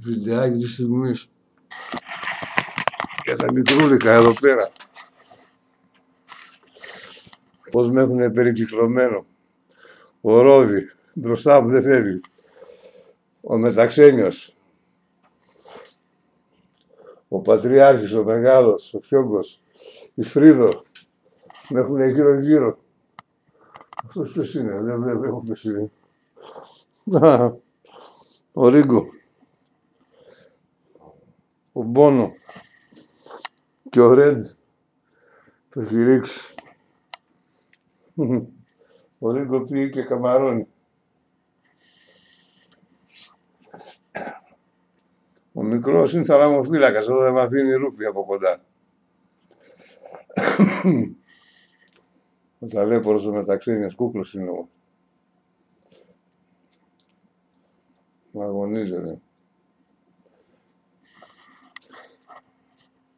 Βιντεάκι της στιγμής. Για τα μικρούλικα εδώ πέρα. Πώς με έχουν περικυκλωμένο. Ο Ρόδι, μπροστά μου δεν φεύγει. Ο Μεταξένιος. Ο Πατριάρχης, ο Μεγάλος, ο Φιόγκος. Η Φρίδο. Με έχουν γύρω-γύρω. Αυτός ποιος είναι, δεν βλέπω ποιος είναι. Ο Ρίγκο. Ο Μπόνο. Και ο Ρέντ. Το έχει ρίξει. Ο Ρίγκο πήγε και καμαρώνει. Ο μικρός είναι θαλαμοφύλακας, εδώ δεν μ' αφήνει ρούπι από κοντά. Ο ταλέπορος ο Μεταξένιος, κούκλος είναι όμως. Μ' αγωνίζεται.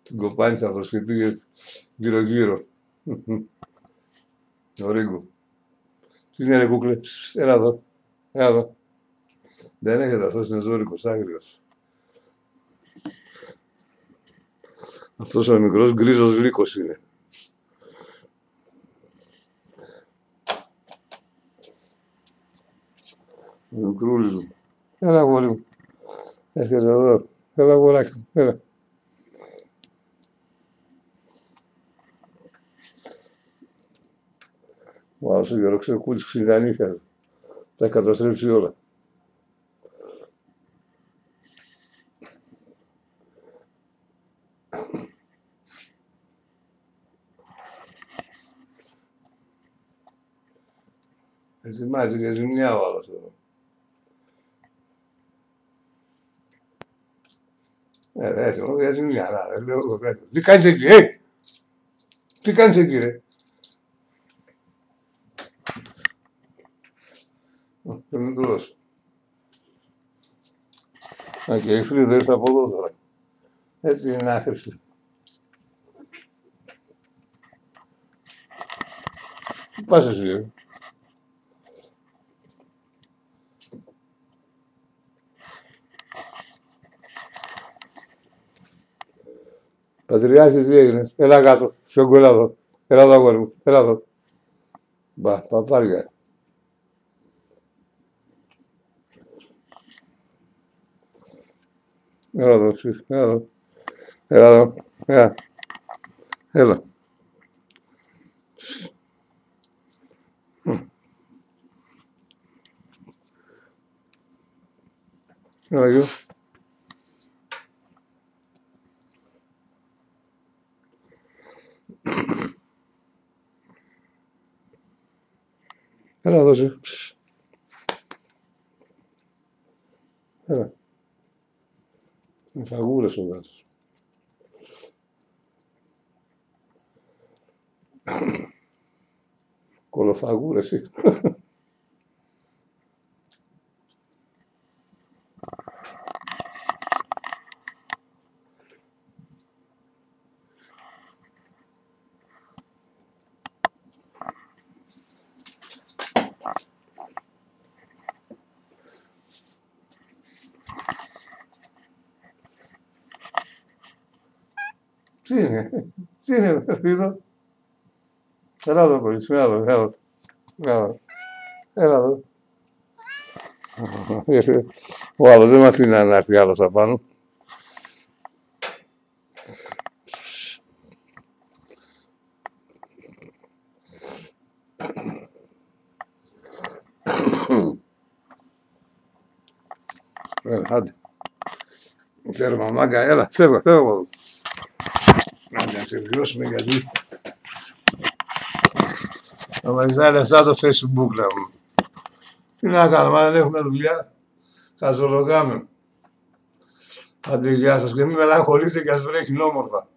Την κοπάνη θα προσχετεί γύρω-γύρω. Ο Ρίγκο. Τι είναι ρε κούκλε, έλα εδώ, έλα εδώ. Δεν έχετε, αυτός είναι ζώρικος, άγριος. Αυτός ο μικρός γκρίζος γλύκος είναι. Ο μικρούλης μου. Έλα αγόρι μου. Έρχεται εδώ. Έλα αγοράκι μου. Έλα. Ο άλλος ο γεροξερκούτης ξυλιανήθια. Τα καταστρέψει όλα. Ετοιμάζει για ζημιά ο άλλος εδώ. Έτσι, μόνο για ζημιά, τι κάνεις εκεί, τι κάνεις εκεί, ρε. Και μικρός. Α, και η Φρίδα ήρθε από εδώ τώρα. Έτσι είναι άχρηστη. Τι πας εσύ, Πατριάρχη, τι έγινε, έλα κάτω, Φιόγκο, έλα εδώ, έλα εδώ αγόρι μου, έλα εδώ. Μπα, παπάρια. Έλα εδώ, έλα εδώ, έλα εδώ, έλα. Έλα γιο. Έλα δώσε. Έλα. Είναι φαγούρες ο γάτος. Κολοφαγούρες είναι. Τι είναι, Φρίδο. Έλα εδώ, κορίτσι, έλα εδώ, έλα εδώ. Ο άλλος δεν με αφήνει να έρθει άλλος απάνω. Έλα, άντε. Τέρμα, μάγκα, έλα, φεύγω από εδώ. Να ξεβιώσουμε γιατί θα μας ζητάει λεφτά το Facebook να μου. Τι να κάνουμε, αν δεν έχουμε δουλειά, χαζολογάμε. Άντε, γεια σας και μην μελαγχολείτε και ας βρέχει όμορφα.